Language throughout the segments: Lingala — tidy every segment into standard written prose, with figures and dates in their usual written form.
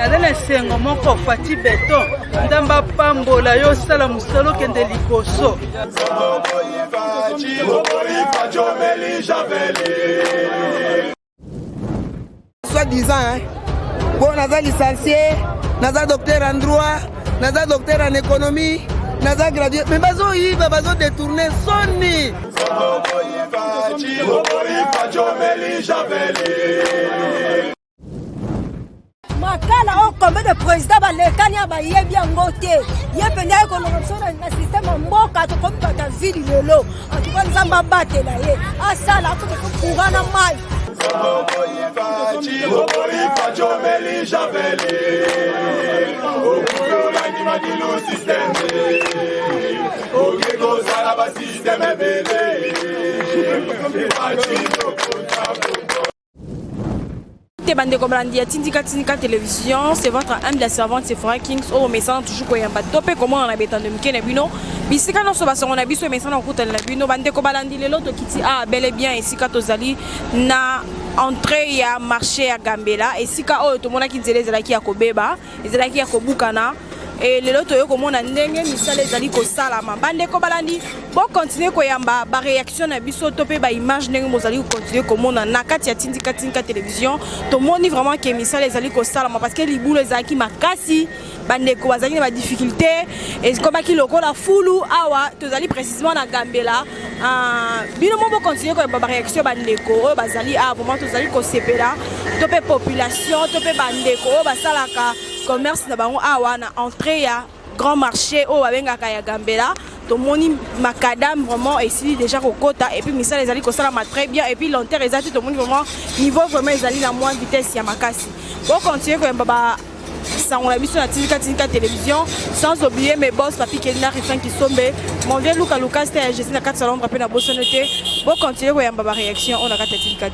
Nadana sengo moko fati beton ndamba pambola yo sala musolo kende likoso soi-disant bon naza licencié naza docteur en droit naza docteur en économie naza gradué mais bazoyiba bazodétourne soni makala o combien de président balekani abayebi yango te ye pene ayekolonga biso na système ya mboka tokomi bato ya vili lelo antuka nzambe abatela ye asala akoki courant na mai Bandeko Balandi ya Tindika Télévision, c'est votre âme de la servante Sephora Kings au message toujours ko yamba topé comment on a betan de mike na bino bisika no so baso on a biso message na kuta na bino bandeko Balandi lelo to kiti bel et bien esika tozali na entrée ya marché ya Gambela esika o to mona ki nzele ezalaki ya kobeba ezalaki ya kobukana et lelo to yo komona ndenge misala ezali ko salama bandeko Balandi bon continuer ko yamba ba réaction na biso topé ba image ndenge mozali ko continuer komona na kati ya Tindika Télévision to moni vraiment que misala ezali ko salama parce que libulo ezalaki makasi bandeko bazali na ba difficulté et comme ki lokola fulu awa tozali précisément na Gambela bino mo continuer ko ba réaction bandeko bazali vraiment tozali ko sepela topé population topé bandeko basalaka commerce na bango awa na entrée ya grand marché au abengaka ya Gambela to moni macadam vraiment ici déjà kokota et puis misala ezali ko salama très bien et puis lenteur ezali to moni vraiment niveau vraiment ezali na moins vitesse ya makasi bon continuer ko baba sango la biso na Tindika Télévision sans oublier mes boss papi Kelina Rifan qui sombe mon vieux Luka Lucas c'était je suis na 4 salons rappel na bosonoté bon continuer ko baba réaction on a kata Tindika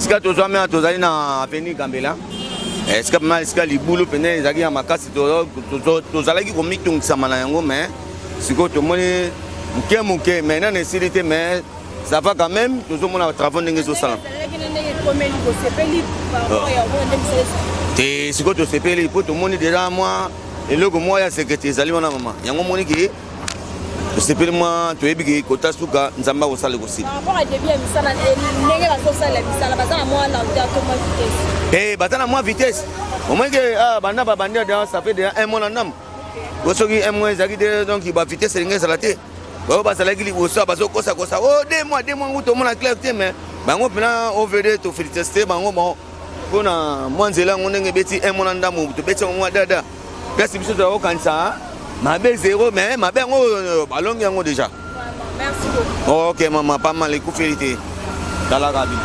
esika tozwami tozali na avenue Gambela esika pema esika libulu pene ezalaki ya makasi tozalaki komitungisama na yango mais sikoyo tomoni muke mais nani esili te mais ça va quand même tozomona travaux ndenge ezosala te sikoyo tosepeli mpo tomoni deja mwa eloko moko ya sekete ezali wana mama yango moni ke tosepeli mwa toyebi ke kota suka nzambe akosala ekosila baza na mwa vitesse omoi ke banda babandi ada ça fait déjà un mois na ndambo soki un mois ezalaki te donc bavitesse elingi ezala te bayo bazalaki liboso bazokosakosa o 2 mois ngu tomona clair te mais bango mpena ovd tofélicité bango mpona mwa nzela yango ndenge ebeti un mois na ndambo tobeti yango mwa dada place biso toyakokanisa mabe 0 mais mabe yango balongi yango déjà. Merci beaucoup. Ok maman, pas mal ekufi te talaka bino.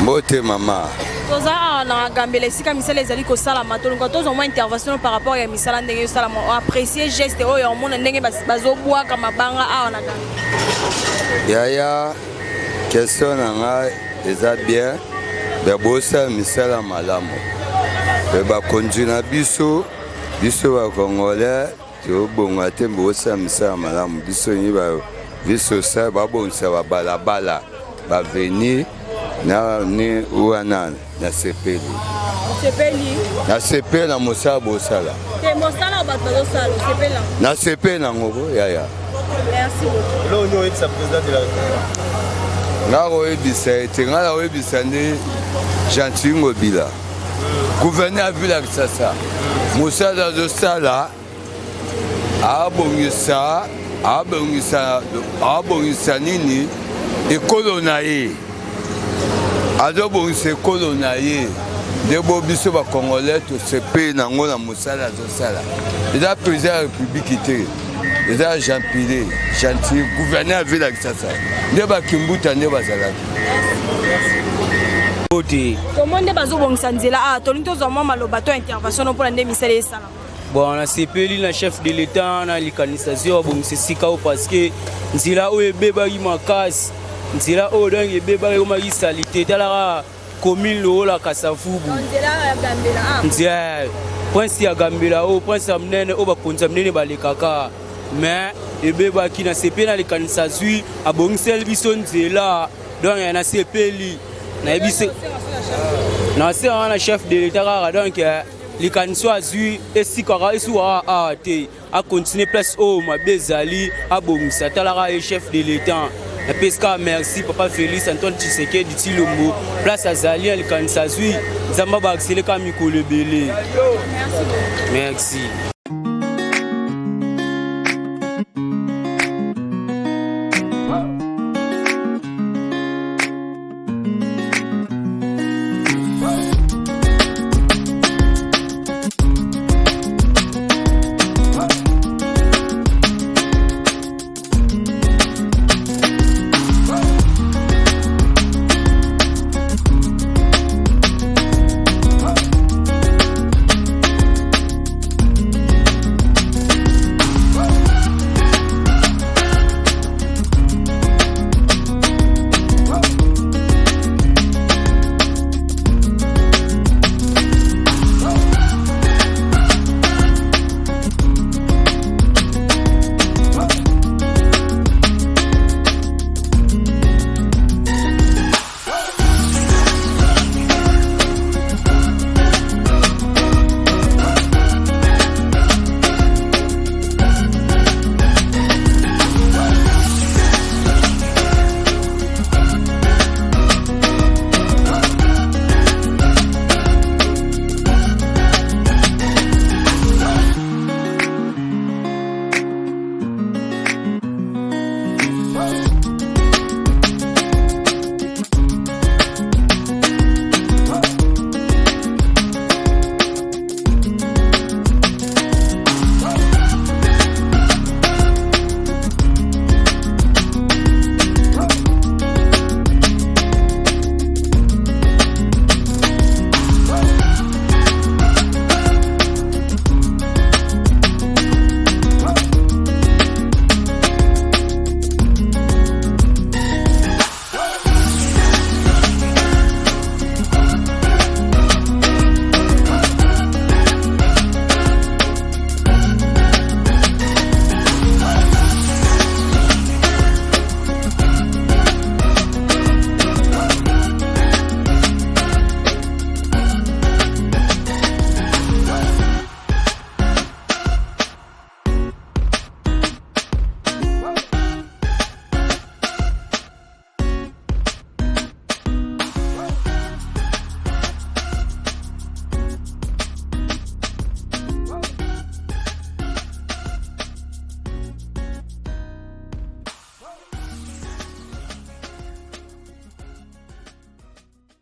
Mbote maman. Toza na Gambela esika misala ezali ko sala matolonga tozo mo intervention par rapport ya misala ndenge yo sala mo apprécier geste oyo mona ndenge bazo bwaka mabanga awa na Gambela. Yaya question nanga eza bien. Bebosa misala malamu. Beba konjina biso ba Congolais to bonga te bosa misala malamu biso ni ba biso sa ba bonsa ba balabala ba venir na ni uana na sepeli. Sepeli. Na sepeli na mosala bosala. Te mosala ba bazo sala sepela. Na sepeli na ngoko yaya. Merci beaucoup. Là on est sa président de la République. Ngaro ebisa ete ngala ebisa ndi Gentil Ngobila. Gouverneur a vu la Kisasa. Moussa Zosala abongisa nini ekolo na ye. Azobongisa ekolo na ye. Debo biso ba Congolais to sepe na ngona Moussa Zosala. Eza président de la République te. Eza Jean Pilé, Gentil, gouverneur a vu la Kisasa. Ndeba Kimbuta ndeba Zalaki. Comment on bazo bongisa nzela a tolinto zo mama lobato intervention pour ndé misala esala. Bon na sepeli na chef de l'état na likanisation bongisa sika parce que nzela o ebeba yi makasi nzela o donc ebeba yo ma salite tala commune lo la Kasavubu. Nzela ya Gambela. Nzela prince ya Gambela o prince amnene o ba konza mnene ba lekaka mais ebeba ki na sepeli na likanisation abongisa biso nzela donc na sepeli na ebise na se na chef de l'état donc les candidations azui et si kara esuwa a te a continuer place au mabezali a bongisa talara et chef de l'état la pesca merci papa Félix Antoine Tshisekedi Tshilombo place azali les candidations azui zamba ba accélérer comme Mikolo Belé. Merci.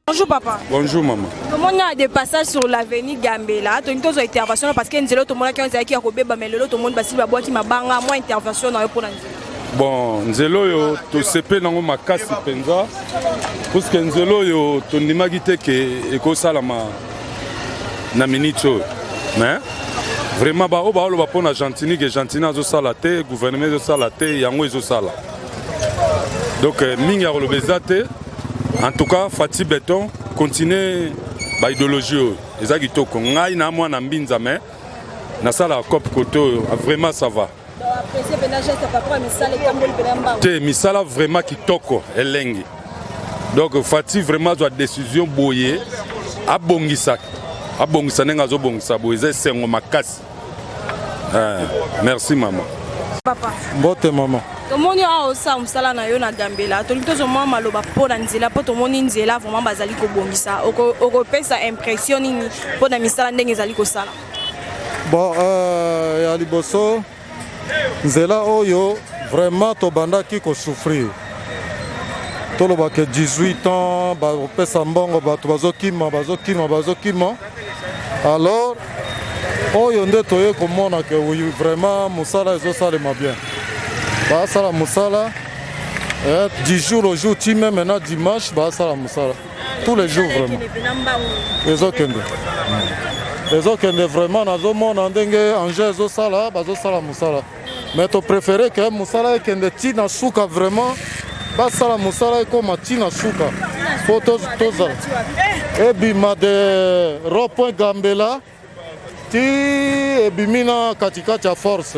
Bonjour papa. Bonjour maman. Comment on a des passages sur l'avenue Gambela? Tu as une intervention parce que nous avons tout le monde qui a été à Kobeba, mais le monde qui m'a bangi, moi intervention pour Bon, nzelo yo to sepe nango makasi penza. Parce que nzelo yo to ndimaki te ke ekosalama na minute. Mais vraiment ba oba olo ba pona Gentini que Gentini azosala te, gouvernement azosala te, yango ezosala. Donc mingi ya kolobeza te. En tout cas, Fati Béton continue ba idéologie ezaki toko ngai na mwana mbinza mais na sala cop koto vraiment ça va. Te misala vraiment kitoko elengi. Donc Fati vraiment doit décision boye abongisa nenga zo bongisa boye sengo makasi. Merci maman. Papa. Mbote maman. Tomoni a osa musala na yo na Gambela. Tolito zo mama maloba po na nzela po tomoni nzela vraiment bazali ko bongisa. Oko pesa impression nini po na misala ndenge ezali ko sala. Bon ya liboso nzela oyo vraiment tobandaki ko souffrir. Toloba ke 18 ans ba pesa mbongo bato bazokima. Alors oyo nde toye komona ke oui vraiment musala ezosalema bien. Basala musala 10 jours au jour, tu même maintenant dimanche, basala musala. Tous les jours vraiment. Les autres vraiment nazo mona ndenge anje ezosala, bazosala musala. Mais to préféré que musala ekende tina suka vraiment, basala musala ekoma tina suka. Photos tozala. Ebima de rond-point Gambela, ti ebimina katikati ya force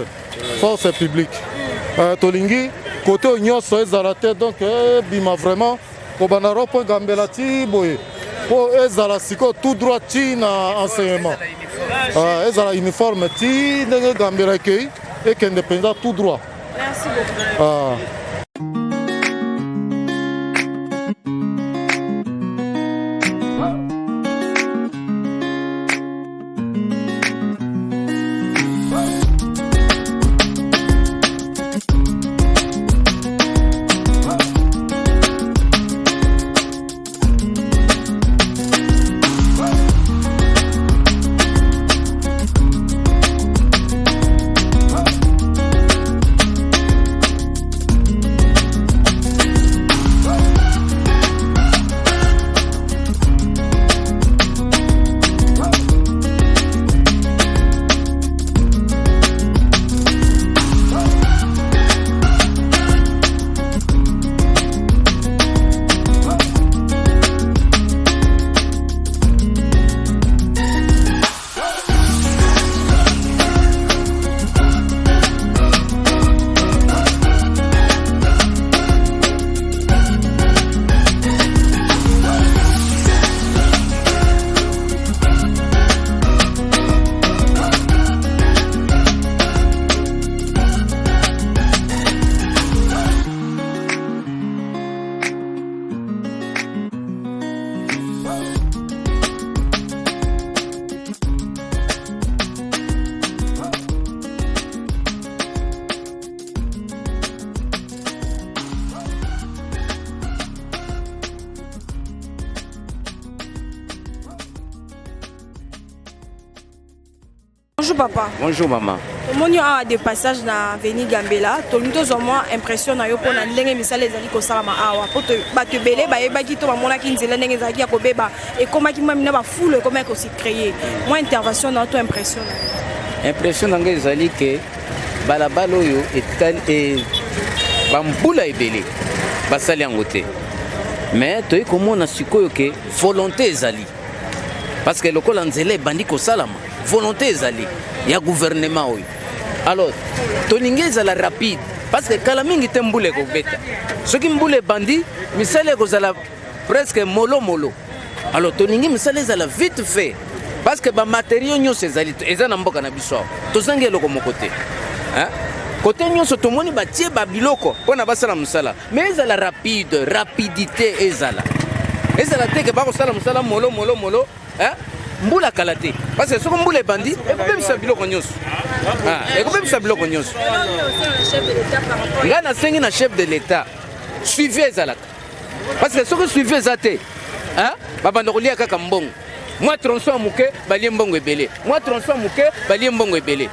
publique. Tolingi côté nyonso ezala te donc bima vraiment kobana rond-point Gambela ti boye po ezala siko tout droit ti na enseignement ezala uniforme ti ndenge Gambela ekei ekende penza tout droit. Merci beaucoup. Bonjour papa. Bonjour maman. Omoni a des passages na Avenue Gambela. Tolito zo moi impression na yo pona ndenge misala ezali ko sala ma awa. Poto bato belé ba yebaki to ba mona ki nzela ndenge ezali ko beba et comment ki mamina ba foule comment ko si créer. Moi intervention na to impression. Impression nga ezali ke balabala oyo et bambula ebele basali yango te. Mais toyi komona sikoyo ke volonté ezali. Parce que lokola nzela ebandi ko salama. Volonté ezali ya gouvernement oyo. Alors tolingi ezala rapide parce que kala mingi te mbule ko beta. Soki mbule bandi misale ko zala presque molo. Alors tolingi misale ezala vite fait parce que ba matériaux nyonso ezali eza na mboka na biso. Tozangi loko mokote. Hein? Côté nyonso tomoni batie ba biloko pona basala musala. Mais ezala rapidité ezala. Ezala te ke ba ko sala musala molo. Hein? Mbula kalate parce que soko mbula bandi ekope bisabilo konyoso ekope bisabilo konyoso ngana sengi na chef de l'état suivi ezalaka parce que soko suivi ezate hein babanda kolia kaka mbongo moi tronçon muke balie mbongo ebele moi tronçon muke balie mbongo ebele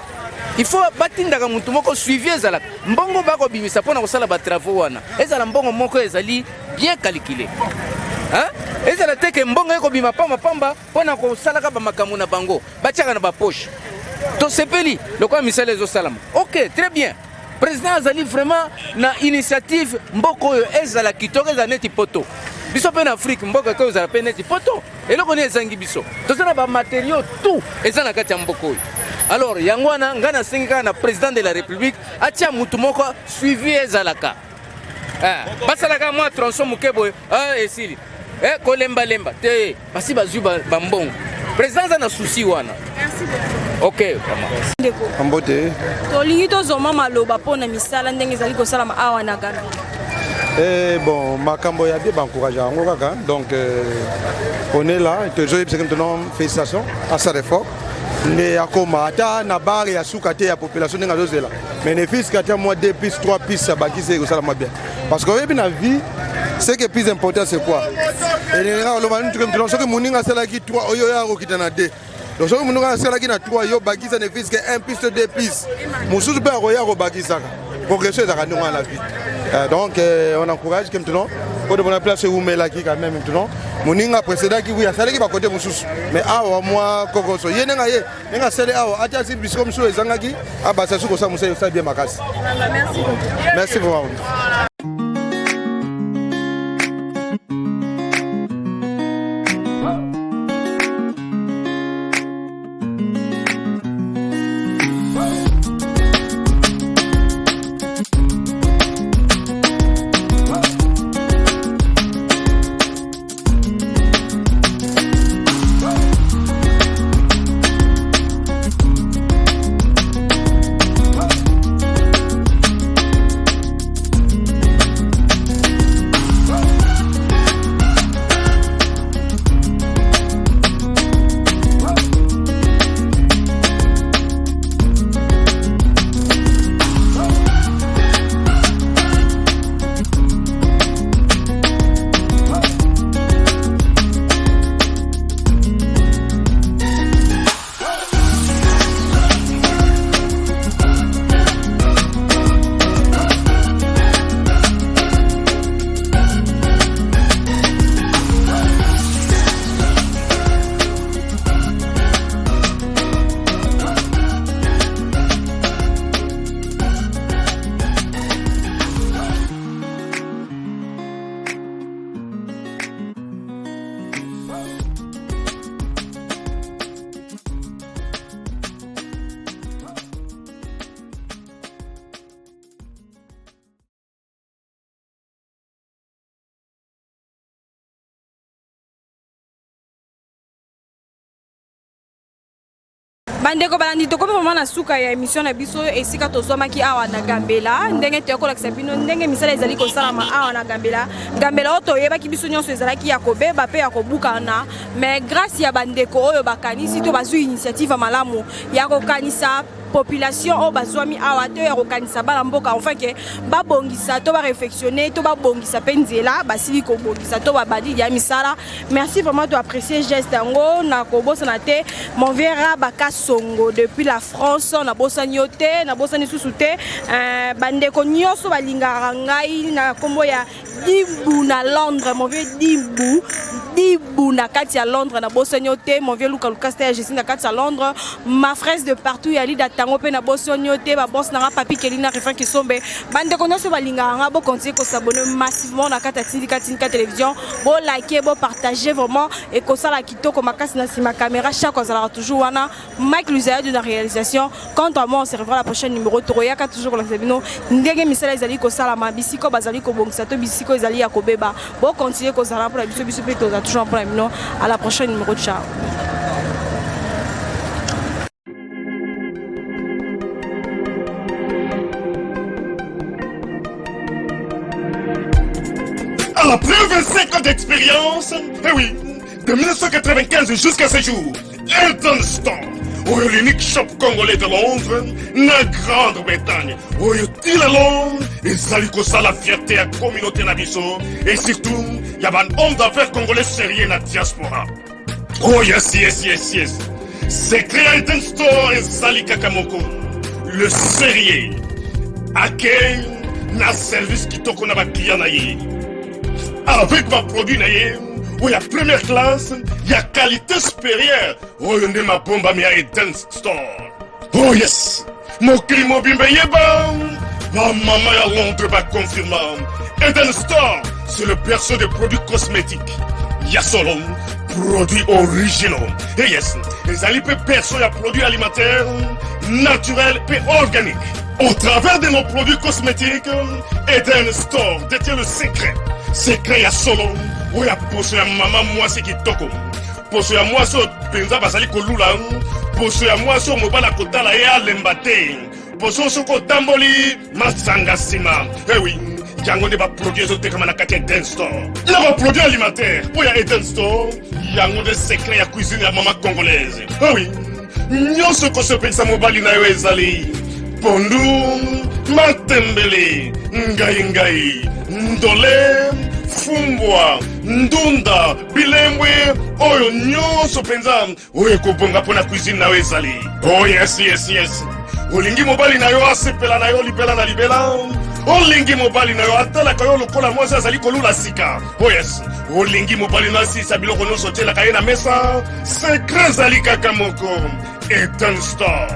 il faut batindaka mutu moko suivi ezalaka mbongo bakobimisa mpona kosala batravaux wana ezala mbongo moko ezali bien calculé ezala te ke mbongo ekobima pamba mpona kosalaka bamakambo na bango batiaka na bapoche tosepeli lokola misala ezosalama ok très bien président azali vraiment na initiative mboka oyo ezala kitoko ezala neti poto biso mpe na afrique mboka oyo ezala mpe neti poto eloko nini ezangi biso tozala bamaterio tout eza na kati ya mboka oyo alors yango wana ngai nasengi kaka na président de la république atia mutu moko suivi ezalaka basalaka mwa tronçon moke boye esili kolembalemba te basi bazwi bambongo président aza na susi wana ok ambote tolingi tozoma maloba mpona misala ndenge ezali kosalama awa na Ghana. Bon, makambo ya bien encouragé yango kaka donc on est là toujours yebisa maintenant félicitations à sa réforme ne akoma ata na bare ya suka te ya population ndenge azozela mais ne fiske ata moi 2 pistes 3 pistes ya bakisi ekosalama bien parce que oyebi na vie ce qui est plus important c'est quoi elenga oloba ntuke soki moninga asalaki 3 oyo ya akokita na 2 donc soki moninga asalaki na 3 yo bakisa ne fiske 1 piste 2 pistes mosusu mpe akoya akobakisaka progression ezaka ndenge wana la vie donc on encourage que maintenant pour de place où mais là qui quand même maintenant moninga précédent qui oui asalaki ba côté mosusu mais awa moi kokoso ye nenga sele awa ata si biso comme so ezangaki abasa suko sa musa bien makasi merci beaucoup. bandeko balandi tokomi mama na suka ya émission na biso esika tozwamaki awa na Gambela ndenge tokolakisa bino ndenge misala ezali kosalama awa na Gambela oyo toyebaki biso nyonso ezalaki ya kobeba mpe ya kobukana mais grâce ya bandeko oyo bakanisi to bazwi initiative ya malamu ya kokanisa population o bazwami awa to ya kokanisa bana mboka enfin que babongisa to ba réflexionner to babongisa penzela basili ko bongisa to babadi ya misala merci vraiment to apprécier geste yango na kobosa na te mon vieux Baka Songo depuis la France na bosani yote na bosani susute bandeko nyoso balingaka ngai na kombo ya Dimbu na Londres mon vieux Dimbu na kati ya Londres na bosani yote mon vieux Luka Lucas je suis na kati ya Londres ma fraise de partout ya lida tango pe na bosani yote ba boss na papi Kelina refrain ki sombe bandeko nyoso balingaka nga bo continuer ko s'abonner massivement na kati ya Tindika télévision bo liker bo partager vraiment et ko sala kitoko makasi na sima caméra chaque fois toujours wana Mike Luzaya de la réalisation. Quant à moi on se revoit la prochaine numéro Toroyaka toujours la Sabino ndenge misala ezali ko sala ma bisiko bazali ko bongisa to bisiko ezali ya kobeba bo continuer ko sala pour la biso pe to toujours pour la à la prochaine numéro ciao. Après 25 ans d'expérience, eh oui, de 1995 jusqu'à ce jour, Eltonston, l'unique shop congolais de Londres, la Grande-Bretagne, où il est Londres, et ça la fierté à la communauté Nabiso, et surtout, il y a un homme d'affaires congolais sérieux dans la diaspora. Oh yes. C'est créé Eltonston et Zali Kakamoko. le sérieux, accueil, na service qui toko na ba client na ye. Avec ma produit na ye, où il y a première classe, il y a qualité supérieure. Oh, il y a ma bombe à Eden Store. Oh yes, mon climat bimbe yeba. Ma maman à Londres va confirmer. Eden Store, c'est le perso des produits cosmétiques. Il y a solo produits originaux. Et yes, les alipes perso ya produits alimentaires, naturels et organiques. Au travers de nos produits cosmétiques, Eden Store détient le secret. Secret ya solo, où ya poso ya maman moi c'est qui toko. Poso ya moi so penza basali kolula, poso ya moi so mobala kotala ya lembate. Poso soko tamboli masanga sima. Eh oui, yango ne ba produits zo tekama na kati Eden Store. Na ba produits alimentaires, où ya Eden Store, yango de secret ya cuisine ya maman congolaise. Eh oui, nyonso ko se pensa mobali na yo ezali. Pondu, matembele, ngai, ndole, fumbwa, ndunda, bilembwe, oyo nyonso penza, oyo kobonga pona cuisine na ezali. Oh yes. Olingi mobali na yo asepela na yo libela na libela. Olingi mobali na yo atalaka yo lokola mwasi azali kolula sika. Oh yes, olingi mobali na asisa biloko nyonso otielaka ye na mesa. Secret ezali kaka moko. Eden Store.